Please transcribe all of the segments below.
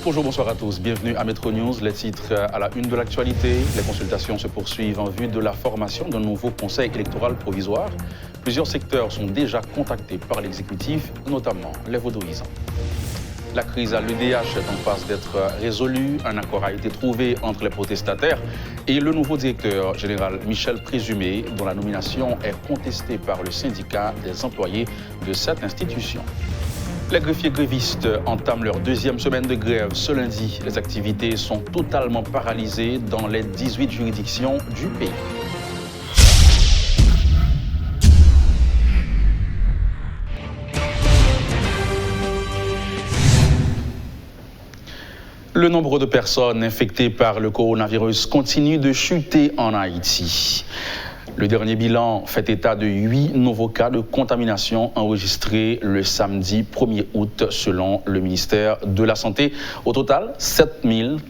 Bonjour, bonsoir à tous. Bienvenue à Metro News. Les titres à la une de l'actualité. Les consultations se poursuivent en vue de la formation d'un nouveau conseil électoral provisoire. Plusieurs secteurs sont déjà contactés par l'exécutif, notamment les vaudouisants. La crise à l'EDH est en passe d'être résolue. Un accord a été trouvé entre les protestataires et le nouveau directeur général Michel Présumé, dont la nomination est contestée par le syndicat des employés de cette institution. Les greffiers grévistes entament leur deuxième semaine de grève ce lundi. Les activités sont totalement paralysées dans les 18 juridictions du pays. Le nombre de personnes infectées par le coronavirus continue de chuter en Haïti. Le dernier bilan fait état de 8 nouveaux cas de contamination enregistrés le samedi 1er août selon le ministère de la Santé. Au total, 7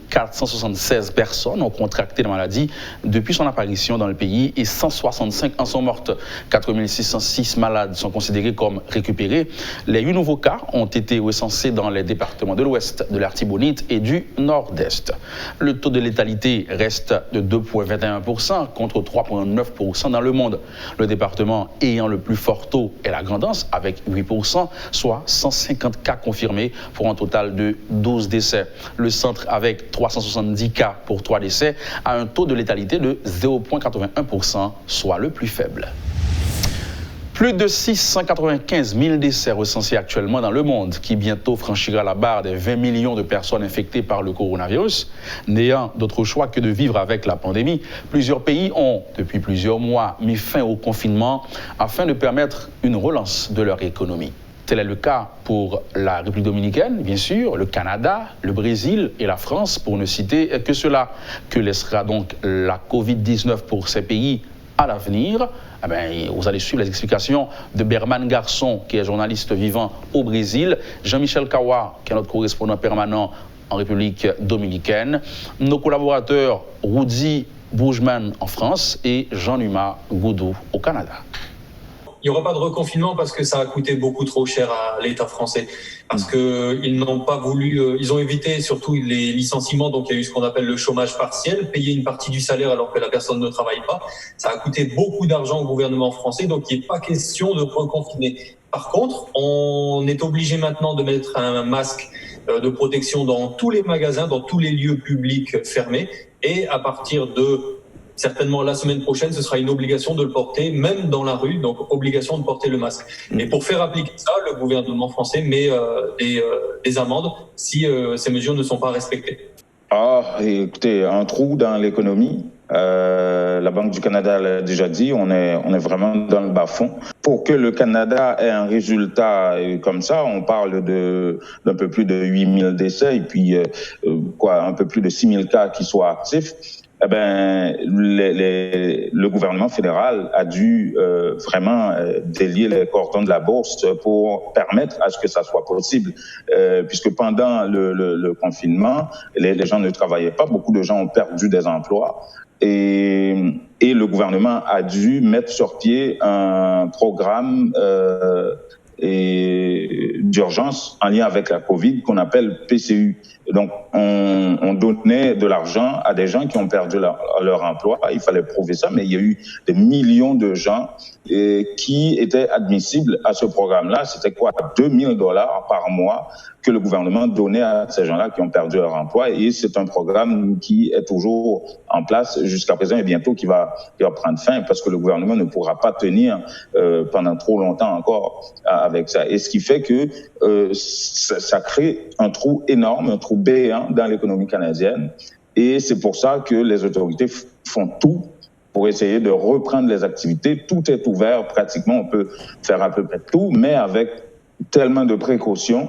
476 personnes ont contracté la maladie depuis son apparition dans le pays et 165 en sont mortes. 4 606 malades sont considérés comme récupérés. Les 8 nouveaux cas ont été recensés dans les départements de l'Ouest, de l'Artibonite et du Nord-Est. Le taux de létalité reste de 2,21% contre 3,9% dans le monde. Le département ayant le plus fort taux est la Grande-Anse avec 8%, soit 150 cas confirmés pour un total de 12 décès. Le centre avec 370 cas pour 3 décès a un taux de létalité de 0,81%, soit le plus faible. Plus de 695 000 décès recensés actuellement dans le monde, qui bientôt franchira la barre des 20 millions de personnes infectées par le coronavirus. N'ayant d'autre choix que de vivre avec la pandémie, plusieurs pays ont, depuis plusieurs mois, mis fin au confinement afin de permettre une relance de leur économie. Tel est le cas pour la République dominicaine, bien sûr, le Canada, le Brésil et la France, pour ne citer que cela. Que laissera donc la Covid-19 pour ces pays à l'avenir? Vous allez suivre les explications de Berman Garçon, qui est journaliste vivant au Brésil, Jean-Michel Kawa, qui est notre correspondant permanent en République dominicaine, nos collaborateurs Rudy Boujman en France et Jean-Numa Goudou au Canada. Il n'y aura pas de reconfinement parce que ça a coûté beaucoup trop cher à l'État français. Parce qu'ils n'ont pas voulu, ils ont évité surtout les licenciements, donc il y a eu ce qu'on appelle le chômage partiel, payer une partie du salaire alors que la personne ne travaille pas. Ça a coûté beaucoup d'argent au gouvernement français, donc il n'est pas question de reconfiner. Par contre, on est obligé maintenant de mettre un masque de protection dans tous les magasins, dans tous les lieux publics fermés, et à partir de certainement la semaine prochaine, ce sera une obligation de le porter, même dans la rue, donc obligation de porter le masque. Et pour faire appliquer ça, le gouvernement français met des amendes si ces mesures ne sont pas respectées. Écoutez, un trou dans l'économie. La Banque du Canada l'a déjà dit, on est vraiment dans le bas-fond. Pour que le Canada ait un résultat comme ça, on parle d'un peu plus de 8 000 décès et puis un peu plus de 6 000 cas qui soient actifs. Le gouvernement fédéral a dû vraiment délier les cordons de la bourse pour permettre à ce que ça soit possible, puisque pendant le confinement, les gens ne travaillaient pas, beaucoup de gens ont perdu des emplois. Et le gouvernement a dû mettre sur pied un programme d'urgence en lien avec la COVID qu'on appelle PCU. Donc, on donnait de l'argent à des gens qui ont perdu leur emploi. Il fallait prouver ça, mais il y a eu des millions de gens qui étaient admissibles à ce programme-là. C'était quoi? $2 000 par mois que le gouvernement donnait à ces gens-là qui ont perdu leur emploi. Et c'est un programme qui est toujours en place jusqu'à présent et bientôt qui va prendre fin parce que le gouvernement ne pourra pas tenir pendant trop longtemps encore avec ça. Et ce qui fait que ça crée un trou énorme, un trou béant dans l'économie canadienne. Et c'est pour ça que les autorités font tout pour essayer de reprendre les activités. Tout est ouvert, pratiquement, on peut faire à peu près tout, mais avec tellement de précautions,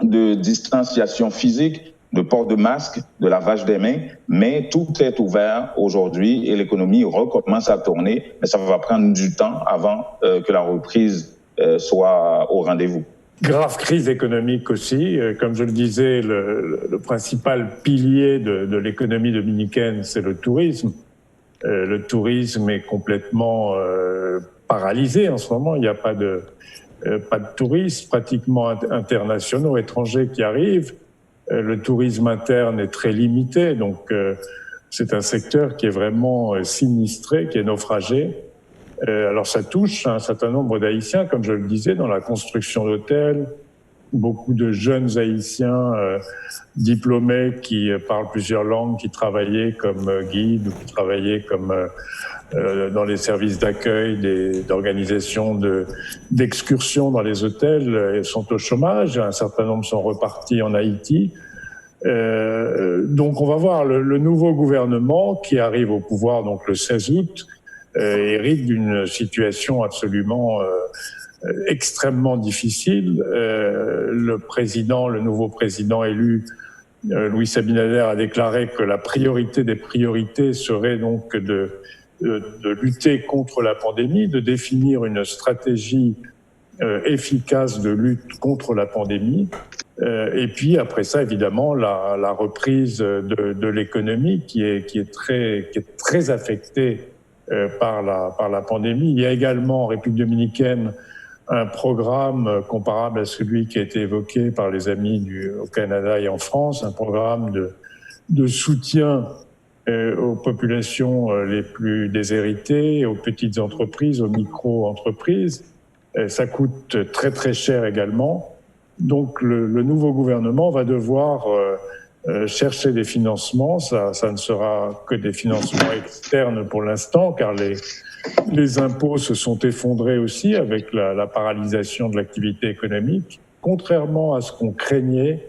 de distanciation physique, de port de masque, de lavage des mains, mais tout est ouvert aujourd'hui et l'économie recommence à tourner, mais ça va prendre du temps avant que la reprise soit au rendez-vous. Grave crise économique aussi. Comme je le disais, le principal pilier de l'économie dominicaine, c'est le tourisme. Le tourisme est complètement paralysé en ce moment. Il n'y a pas de touristes pratiquement internationaux, étrangers qui arrivent. Le tourisme interne est très limité, donc c'est un secteur qui est vraiment sinistré, qui est naufragé. Alors ça touche un certain nombre d'Haïtiens, comme je le disais, dans la construction d'hôtels. Beaucoup de jeunes Haïtiens diplômés qui parlent plusieurs langues, qui travaillaient comme guides ou qui travaillaient comme dans les services d'accueil, d'organisation d'excursions dans les hôtels, sont au chômage. Un certain nombre sont repartis en Haïti. Donc on va voir le nouveau gouvernement qui arrive au pouvoir donc le 16 août hérite d'une situation absolument extrêmement difficile. Le nouveau président élu, Louis Abinader, a déclaré que la priorité des priorités serait donc de lutter contre la pandémie, de définir une stratégie efficace de lutte contre la pandémie. Et puis après ça, évidemment, la reprise de l'économie qui est très affectée par la pandémie. Il y a également en République dominicaine un programme comparable à celui qui a été évoqué par les amis au Canada et en France, un programme de soutien aux populations les plus déshéritées, aux petites entreprises, aux micro-entreprises. Ça coûte très très cher également. Donc le nouveau gouvernement va devoir chercher des financements. Ça ne sera que des financements externes pour l'instant, car les impôts se sont effondrés aussi avec la paralysation de l'activité économique. Contrairement à ce qu'on craignait,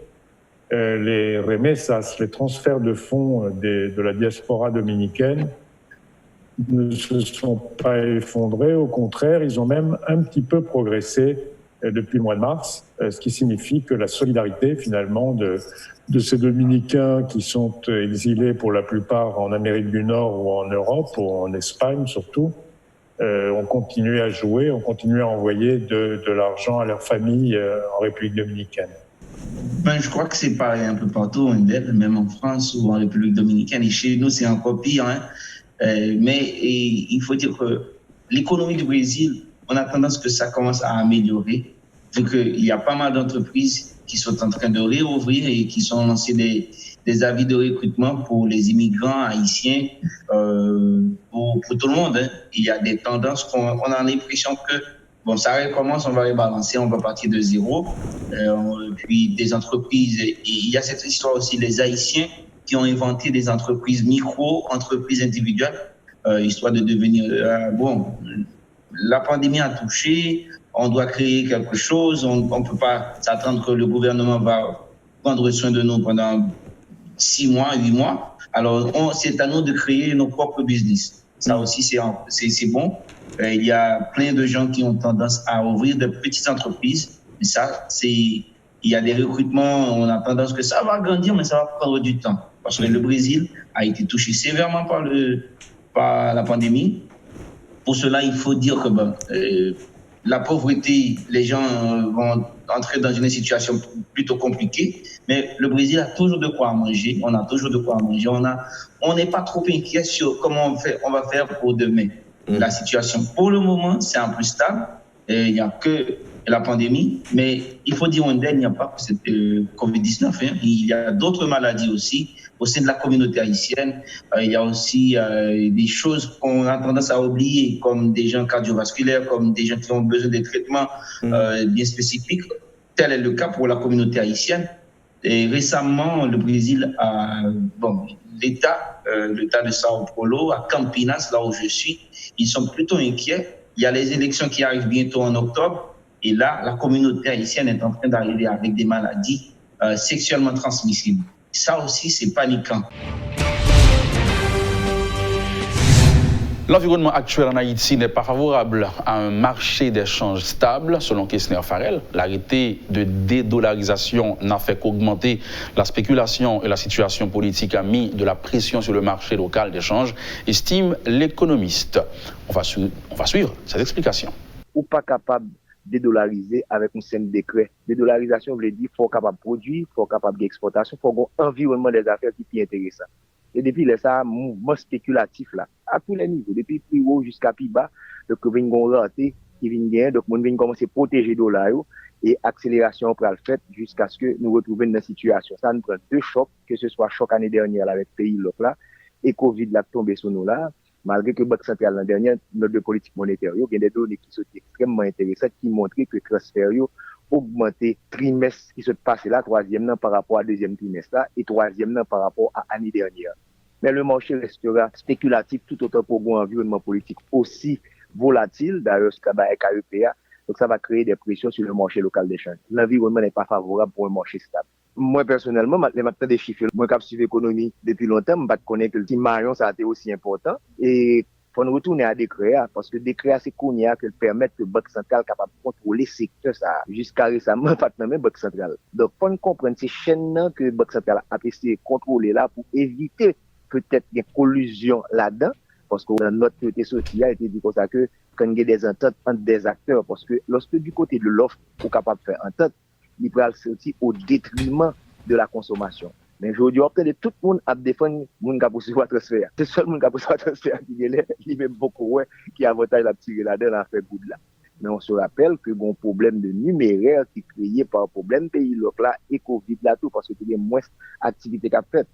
les remessas, les transferts de fonds de la diaspora dominicaine ne se sont pas effondrés. Au contraire, ils ont même un petit peu progressé depuis le mois de mars, ce qui signifie que la solidarité finalement de ces Dominicains qui sont exilés pour la plupart en Amérique du Nord ou en Europe ou en Espagne surtout, ont continué à jouer, ont continué à envoyer de l'argent à leurs familles en République dominicaine. Je crois que c'est pareil un peu partout, même en France ou en République dominicaine. Et chez nous, c'est encore pire. Mais il faut dire que l'économie du Brésil, on a tendance que ça commence à améliorer. Vu qu'il y a pas mal d'entreprises qui sont en train de réouvrir et qui sont lancées des avis de recrutement pour les immigrants haïtiens, pour tout le monde. Il y a des tendances qu'on a l'impression que ça recommence, on va rebalancer, on va partir de zéro. Puis des entreprises, il y a cette histoire aussi, les Haïtiens qui ont inventé des entreprises entreprises individuelles, histoire de devenir, la pandémie a touché, on doit créer quelque chose, on ne peut pas s'attendre que le gouvernement va prendre soin de nous pendant 6 mois, 8 mois. Alors, c'est à nous de créer nos propres business. Ça aussi, c'est bon. Il y a plein de gens qui ont tendance à ouvrir de petites entreprises. Mais ça, il y a des recrutements, on a tendance que ça va grandir, mais ça va prendre du temps. Parce que le Brésil a été touché sévèrement par la pandémie. Pour cela, il faut dire que la pauvreté, les gens vont entrer dans une situation plutôt compliquée. Mais le Brésil a toujours de quoi manger. On a toujours de quoi manger. On n'est pas trop inquiet sur comment on va faire pour demain. La situation, pour le moment, c'est un peu stable. Il n'y a que la pandémie. Mais il faut dire, il n'y a pas que cette Covid-19. Il y a d'autres maladies aussi. Au sein de la communauté haïtienne, il y a aussi des choses qu'on a tendance à oublier, comme des gens cardiovasculaires, comme des gens qui ont besoin de traitements bien spécifiques. Tel est le cas pour la communauté haïtienne. Et récemment, le Brésil l'État de Sao Paulo, à Campinas, là où je suis, ils sont plutôt inquiets. Il y a les élections qui arrivent bientôt en octobre. Et là, la communauté haïtienne est en train d'arriver avec des maladies sexuellement transmissibles. Ça aussi, c'est paniquant. L'environnement actuel en Haïti n'est pas favorable à un marché d'échange stable, selon Kessner Farrell. L'arrêté de dédollarisation n'a fait qu'augmenter la spéculation et la situation politique a mis de la pression sur le marché local d'échange, estime l'économiste. On va suivre cette explication. Ou pas capable dédollariser avec un simple décret. Dédollarisation veut dire qu'il faut capable de produire, il faut capable d'exportation, il faut un environnement des affaires qui est intéressant. Et depuis ça, mouvement spéculatif là, à tous les niveaux, depuis plus haut jusqu'à plus bas, donc il y a une rareté qui vient gagner, donc on vient commencer à protéger le dollar, et accélération pour le fait jusqu'à ce que nous retrouvions dans une situation. Ça nous prend 2 chocs, que ce soit choc année dernière avec le pays là et Covid là tombé sur nous là. Malgré que Banque centrale l'an dernier, notre politique monétaire, il y a des données qui sont extrêmement intéressantes qui montrent que le transfert augmenté trimestre qui se passe là, 3e par rapport à 2e trimestre là, et 3e par rapport à l'année dernière. Mais le marché restera spéculatif tout autant pour un environnement politique aussi volatile, d'ailleurs ce qu'a KEPA, donc ça va créer des pressions sur le marché local d'échange. L'environnement n'est pas favorable pour un marché stable. Moi, personnellement, maintenant des chiffres, moi, qui suis l'économie depuis longtemps, je connais que le petit marion, ça a été aussi important. Et pour nous retourner à décret, parce que décret, c'est qu'on y a que permettre que la Banque centrale capable de contrôler le secteur, ça, jusqu'à récemment, pas de même Banque centrale. Donc, pour nous comprendre ces chaînes que la Banque centrale a essayé de contrôler là pour éviter peut-être une collusion là-dedans, parce que dans notre côté social, il a été dit comme ça que quand il y a des ententes entre des acteurs, parce que lorsque du côté de l'offre, on est capable de faire entente, il peut sortir au détriment de la consommation. Mais aujourd'hui, peut-être tout le monde a défendu le monde qui a poursuivi le transfert. C'est le seul monde qui a poursuivi le transfert qui est là, il même beaucoup qui a avantage la tirer là-dedans, la fait good là. Mais on se rappelle que bon problème de numéraire qui est créé par un problème pays local et Covid là tout, parce que il y a moins d'activités qu'a fait.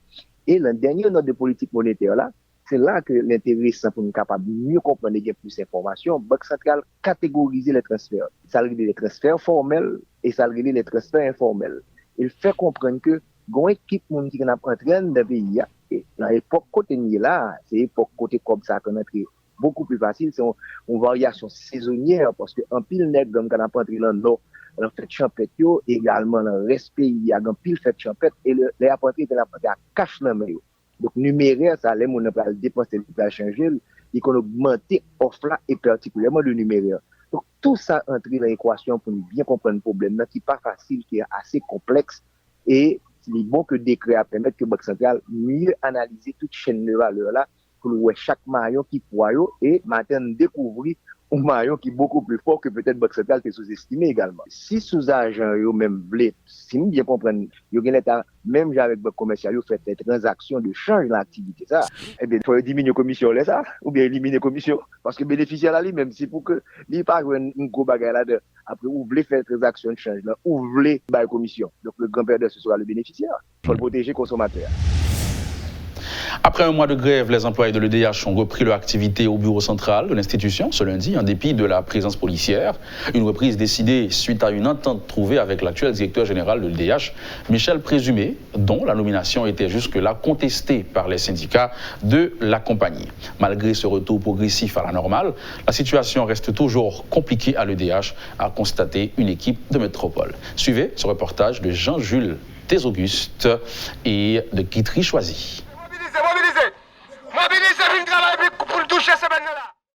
Et la dernière note de politique monétaire là, c'est là que l'intéressant pour nous capable de mieux comprendre et gagner plus d'informations, Banque centrale catégoriser les transferts. Ça révèle les transferts formels et ça révèle les transferts informels. Il fait comprendre que une équipe qui n'a pas entraîné dans le pays, et dans l'époque côté là, c'est l'époque côté comme ça qu'on entre beaucoup plus facile, c'est une variation saisonnière parce que un pile nègre comme qu'on n'a pas entré dans le nord, on fait champêtre également dans le reste pays, il y a un pile fait champêtre et les apprentissage de la cache dans le donc numéraire ça les mon pas dépenser pour changer il qu'on augmenter offre là et particulièrement le numéraire. Donc tout ça entre dans l'équation pour nous bien comprendre le problème qui n'est pas facile, qui est assez complexe et il est bon que décret à permettre que Banque centrale mieux analyser toute chaîne de valeur là pour voir chaque maillon qui poids et maintenant découvrir un maillon qui est beaucoup plus fort que peut-être Banque centrale qui est sous-estimé également. Si sous-agents yo même blé, si nous bien comprendre, yo gen l'état même avec banque commerciale yo fait des transactions de change dans l'activité ça, eh bien faut diminuer commission là ça ou bien éliminer commission parce que bénéficiaire là lui même si pour que lui pas jouer une gros bagarre là après ou voulez faire transaction de change là ou voulez bailler commission. Donc le grand perdeur ce sera le bénéficiaire. Faut le protéger le consommateur. Après un mois de grève, les employés de l'EDH ont repris leur activité au bureau central de l'institution ce lundi, en dépit de la présence policière. Une reprise décidée suite à une entente trouvée avec l'actuel directeur général de l'EDH, Michel Présumé, dont la nomination était jusque-là contestée par les syndicats de la compagnie. Malgré ce retour progressif à la normale, la situation reste toujours compliquée à l'EDH, a constaté une équipe de métropole. Suivez ce reportage de Jean-Jules Auguste et de Guitry Choisy.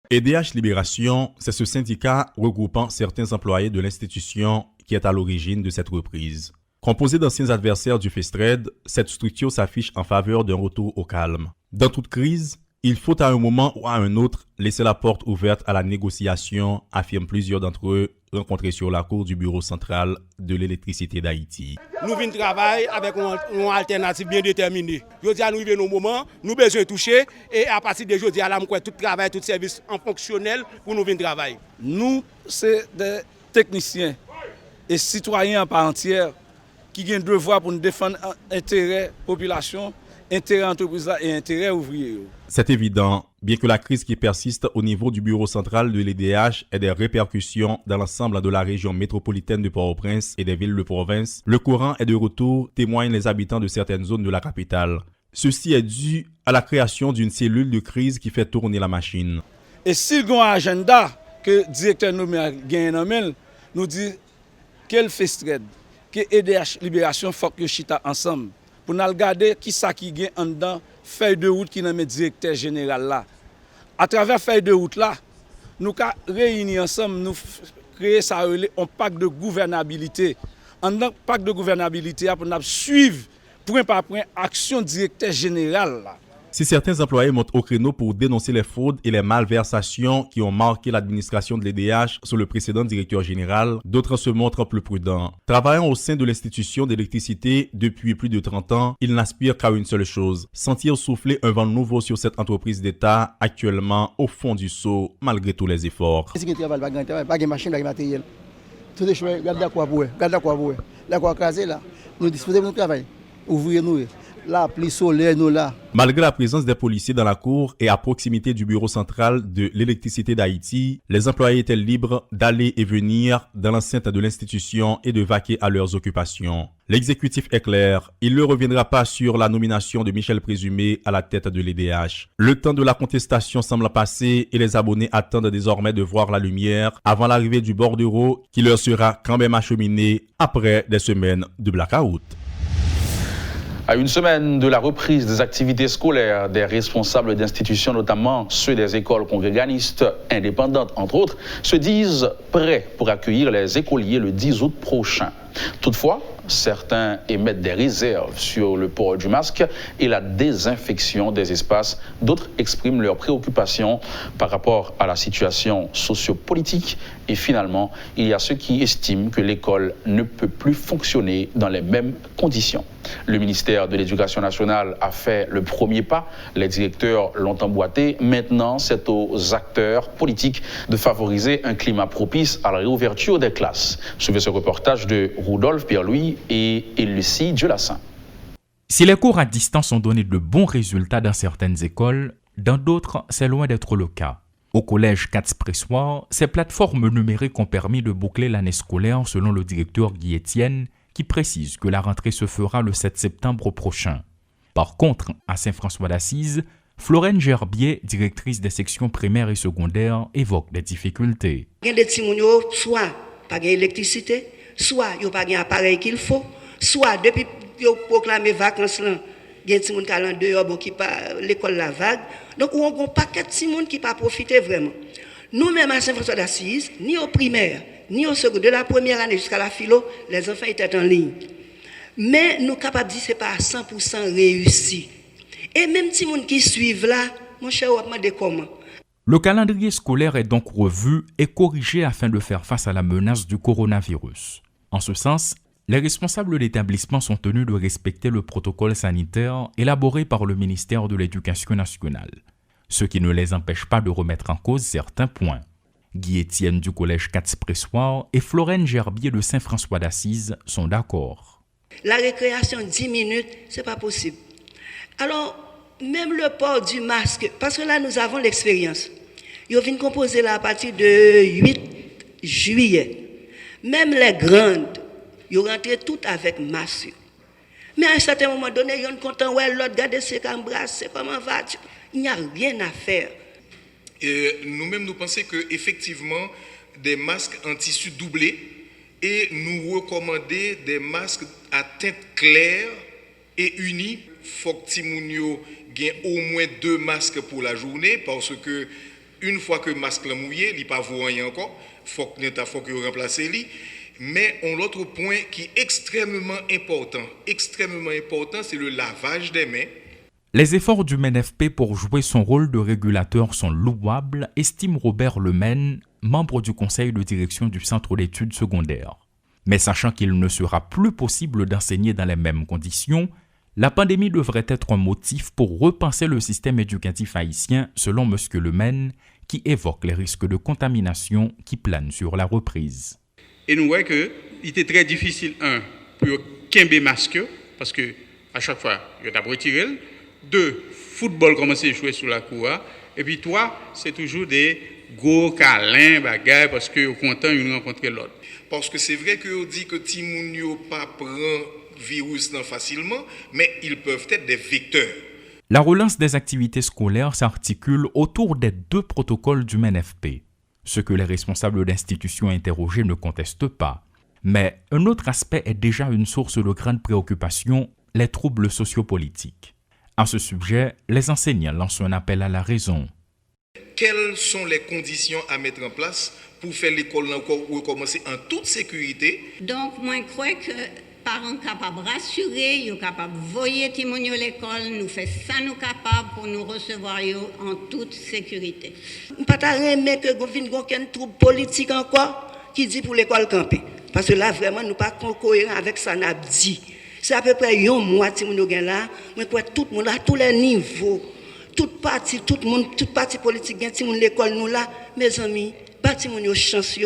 EDH Libération, c'est ce syndicat regroupant certains employés de l'institution qui est à l'origine de cette reprise. Composé d'anciens adversaires du FESTRED, cette structure s'affiche en faveur d'un retour au calme. Dans toute crise, il faut à un moment ou à un autre laisser la porte ouverte à la négociation, affirment plusieurs d'entre eux rencontrés sur la cour du bureau central de l'électricité d'Haïti. Nous venons travailler avec une alternative bien déterminée. Aujourd'hui, nous vivons nos moments, nous avons besoin de toucher et à partir de aujourd'hui, nous avons tout travail, tout service en fonctionnel pour nous venir travailler. Nous, c'est des techniciens et citoyens en part entière qui ont le devoir pour nous défendre l'intérêt de la population, intérêt entreprise et intérêt ouvrier. C'est évident, bien que la crise qui persiste au niveau du bureau central de l'EDH ait des répercussions dans l'ensemble de la région métropolitaine de Port-au-Prince et des villes de province, le courant est de retour, témoignent les habitants de certaines zones de la capitale. Ceci est dû à la création d'une cellule de crise qui fait tourner la machine. Et si il y a un agenda que le directeur nommé a gagné, nous dit quel FESTRED, que EDH Libération, faut que chita ensemble. Pour nous regarder qui ça qui gagne en dedans feuille de route qui nomme directeur général là. À travers feuille de route là, nous avons réuni ensemble, nous créer ça un pacte de gouvernabilité. En dedans pacte de gouvernabilité pour nous suivre point par point action directeur général là. Si certains employés montent au créneau pour dénoncer les fraudes et les malversations qui ont marqué l'administration de l'EDH sous le précédent directeur général, d'autres se montrent plus prudents. Travaillant au sein de l'institution d'électricité depuis plus de 30 ans, ils n'aspirent qu'à une seule chose, sentir souffler un vent nouveau sur cette entreprise d'État actuellement au fond du seau malgré tous les efforts. tout est chemin, garde quoi pour la quoi casé là, nous disposons de notre travail, ouvrir-nous, la pluie solaire nous là. Malgré la présence des policiers dans la cour et à proximité du bureau central de l'électricité d'Haïti, les employés étaient libres d'aller et venir dans l'enceinte de l'institution et de vaquer à leurs occupations. L'exécutif est clair, il ne reviendra pas sur la nomination de Michel Présumé à la tête de l'EDH. Le temps de la contestation semble passer et les abonnés attendent désormais de voir la lumière avant l'arrivée du bordereau qui leur sera quand même acheminé après des semaines de blackout. À une semaine de la reprise des activités scolaires, des responsables d'institutions, notamment ceux des écoles congréganistes indépendantes, entre autres, se disent prêts pour accueillir les écoliers le 10 août prochain. Toutefois, certains émettent des réserves sur le port du masque et la désinfection des espaces. D'autres expriment leurs préoccupations par rapport à la situation sociopolitique. Et finalement, il y a ceux qui estiment que l'école ne peut plus fonctionner dans les mêmes conditions. Le ministère de l'Éducation nationale a fait le premier pas. Les directeurs l'ont emboîté. Maintenant, c'est aux acteurs politiques de favoriser un climat propice à la réouverture des classes. Suivez ce reportage de Rudolph Pierre-Louis et Lucie Diolassin. Si les cours à distance ont donné de bons résultats dans certaines écoles, dans d'autres, c'est loin d'être le cas. Au collège Katz-Pressoir, ces plateformes numériques ont permis de boucler l'année scolaire selon le directeur Guy Etienne, qui précise que la rentrée se fera le 7 septembre prochain. Par contre, à Saint-François d'Assise, Florène Gerbier, directrice des sections primaires et secondaires, évoque des difficultés. Il y a des petits gens, soit pas d'électricité, soit il n'y a pas d'appareil qu'il faut, soit depuis qu'ils ont proclamé vacances, il y a des gens qui sont dehors qui pas l'école la vague. Donc, on a un paquet de gens qui ne peuvent pas profiter vraiment. Nous-mêmes à Saint-François d'Assise, ni au primaire, ni au secondaire, de la première année jusqu'à la philo, les enfants étaient en ligne. Mais nous sommes capables de dire que ce n'est pas à 100% réussi. Et même si les gens qui suivent là, mon cher, on va demander comment. Le calendrier scolaire est donc revu et corrigé afin de faire face à la menace du coronavirus. En ce sens, les responsables d'établissement sont tenus de respecter le protocole sanitaire élaboré par le ministère de l'Éducation nationale, ce qui ne les empêche pas de remettre en cause certains points. Guy Etienne du collège Katz-Pressoir et Florène Gerbier de Saint-François d'Assise sont d'accord. La récréation 10 minutes, ce n'est pas possible. Alors, même le port du masque, parce que là nous avons l'expérience. Ils viennent composer là à partir de 8 juillet. Même les grandes, ils rentrent toutes avec masque. Mais à un certain moment donné, ils sont contents, ouais, l'autre garde ses cambrasses, c'est comment va. Il n'y a rien à faire. Et nous-mêmes, nous pensons qu'effectivement, des masques en tissu doublé et nous recommander des masques à teinte claire et unis. Il faut que Timounio gagne au moins 2 masques pour la journée parce que une fois que le masque est mouillé, il n'est pas voyant encore. Il faut que remplace lui. Mais l'autre point qui est extrêmement important, c'est le lavage des mains. Les efforts du MENFP pour jouer son rôle de régulateur sont louables, estime Robert Lemaine, membre du conseil de direction du Centre d'études secondaires. Mais sachant qu'il ne sera plus possible d'enseigner dans les mêmes conditions, la pandémie devrait être un motif pour repenser le système éducatif haïtien, selon M. Lemaine, qui évoque les risques de contamination qui planent sur la reprise. Et nous voyons qu'il était très difficile, pour qu'un masque, parce que à chaque fois, il y a retiré. 2, football commencer à jouer sur la cour. Et puis 3, c'est toujours des gros câlins, bagailles, parce que content de rencontrer l'autre. Parce que c'est vrai qu'on dit que Timounio pas prend virus facilement, mais ils peuvent être des vecteurs. La relance des activités scolaires s'articule autour des 2 protocoles du MENFP, ce que les responsables d'institutions interrogées ne contestent pas. Mais un autre aspect est déjà une source de grande préoccupation, les troubles sociopolitiques. À ce sujet, les enseignants lancent un appel à la raison. Quelles sont les conditions à mettre en place pour faire l'école encore recommencer en toute sécurité? Donc, moi, je crois que parents capables de rassurer, ils sont capables de voyer Timonio l'école, nous fait ça nous capables pour nous recevoir en toute sécurité. Je ne peux pas aimer que vous ayez aucun trouble politique encore qui dit pour l'école campée. Parce que là, vraiment, nous ne sommes pas cohérents avec ça n'a dit. C'est à peu près un mois que nous avons là, mais quoi, tout le monde, à tous les niveaux, toute partie politique, l'école nous là, mes amis, bâtiment chance.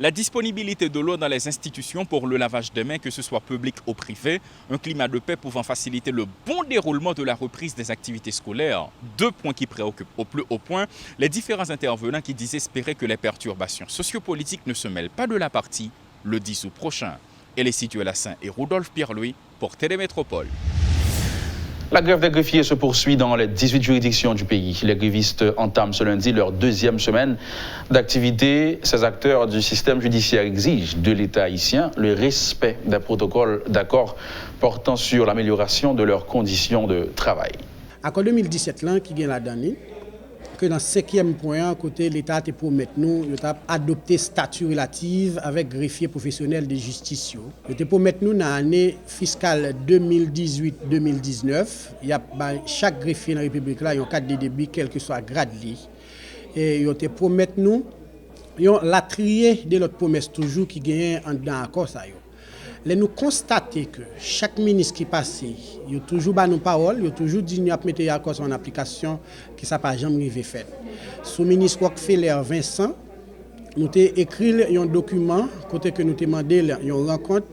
La disponibilité de l'eau dans les institutions pour le lavage des mains, que ce soit public ou privé, un climat de paix pouvant faciliter le bon déroulement de la reprise des activités scolaires. 2 points qui préoccupent au plus haut point les différents intervenants qui disent espérer que les perturbations sociopolitiques ne se mêlent pas de la partie le 10 août prochain. Et les situés Lassin et Rodolphe Pierre-Louis pour Télémétropole. La grève des greffiers se poursuit dans les 18 juridictions du pays. Les grévistes entament ce lundi leur 2e semaine d'activité. Ces acteurs du système judiciaire exigent de l'État haïtien le respect des protocoles d'accord portant sur l'amélioration de leurs conditions de travail. Accord 2017 là qui gagne la dernière que dans 5e point côté l'État a promis nous adopter statut relative avec greffier professionnel de justice. Il promis nous dans l'année fiscale 2018-2019, il y a chaque greffier dans la République là, il y a un cadre de débit quel que soit grade li. Et il promis nous la trier de l'autre promesse toujours qui gagne dans accord ça yo. Là nous constater que chaque ministre qui passe, il a toujours ba nos paroles, il a toujours dit nous a mettre accord en application qui ça pas jamais arrivé fait. Sous ministre Rockefeller Vincent, nous avons écrit un document côté que nous demandé une rencontre.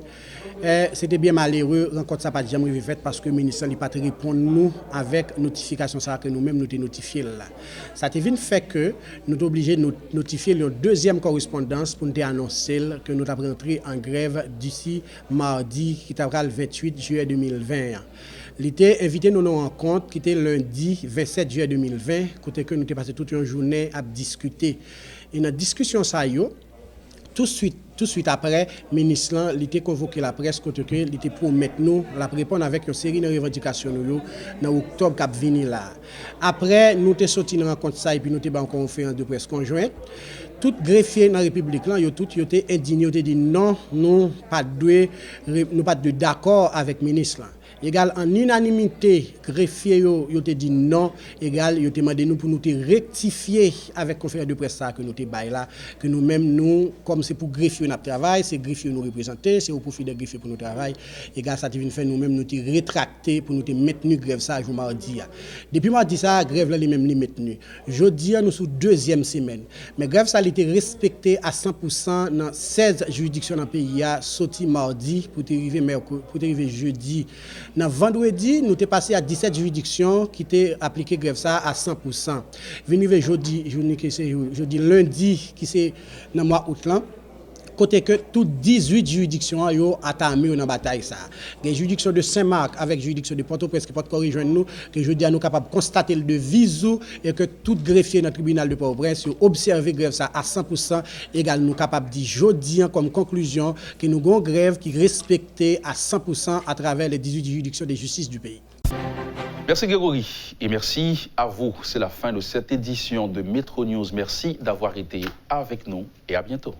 C'était bien malheureux, rencontre ça pas jamais arrivé fait parce que le ministre n'a pas répondre nous avec notification ça que nous-mêmes nous notifié là. Ça te vient fait que nous sommes obligés de notifier une 2e correspondance pour nous annoncer que nous avons rentré en grève d'ici mardi qui sera le 28 juillet 2020. Il était invité nous à une rencontre qui était lundi 27 juillet 2020 côté que nous avons passé toute une journée à discuter. Et dans la discussion ça tout de suite après, le ministre a convoqué la presse côté que il était promettre nous la répondre avec une série de revendications dans octobre cap venir là. Après nous t'es sorti dans rencontre ça et puis nous t'es en conférence de presse conjointe. Tout greffier dans la République là, yo été indigné, yo dit non, nous pas de d'accord avec le ministre là. Égal en unanimité, greffier yo te dit non, égal yo te demandé nous pour nous te rectifier avec conférence de presse ça que nous te bail là, que nous-mêmes nous comme c'est pour greffier notre travail, c'est greffier nous représenter, c'est au profit des greffiers pour notre travail. Égal ça te vient faire nous-mêmes nous te rétracter pour nous te maintenir grève ça jour mardi. Depuis mardi ça grève là les mêmes li maintenu. Jeudi nous sous 2e semaine. Mais grève ça était respecté à 100% dans 16 juridictions dans le pays sorti mardi pour arriver jeudi. Dans vendredi, nous sommes passé à 17 juridictions qui étaient appliquées grève ça à 100%. Venir jeudi, lundi, qui c'est dans le mois d'août là. Côté que toutes 18 juridictions ont entamé dans la bataille. Les juridictions de Saint-Marc avec juridiction de Port-au-Prince qui peuvent corriger nous, que je dis à nous capables de constater le visou et que tout greffier dans le tribunal de Port-au-Prince observer grève ça à 100%, également nous capables de dire jeudi comme conclusion que nous avons une grève qui est respectée à 100% à travers les 18 juridictions de justice du pays. Merci Grégory et merci à vous. C'est la fin de cette édition de Métro News. Merci d'avoir été avec nous et à bientôt.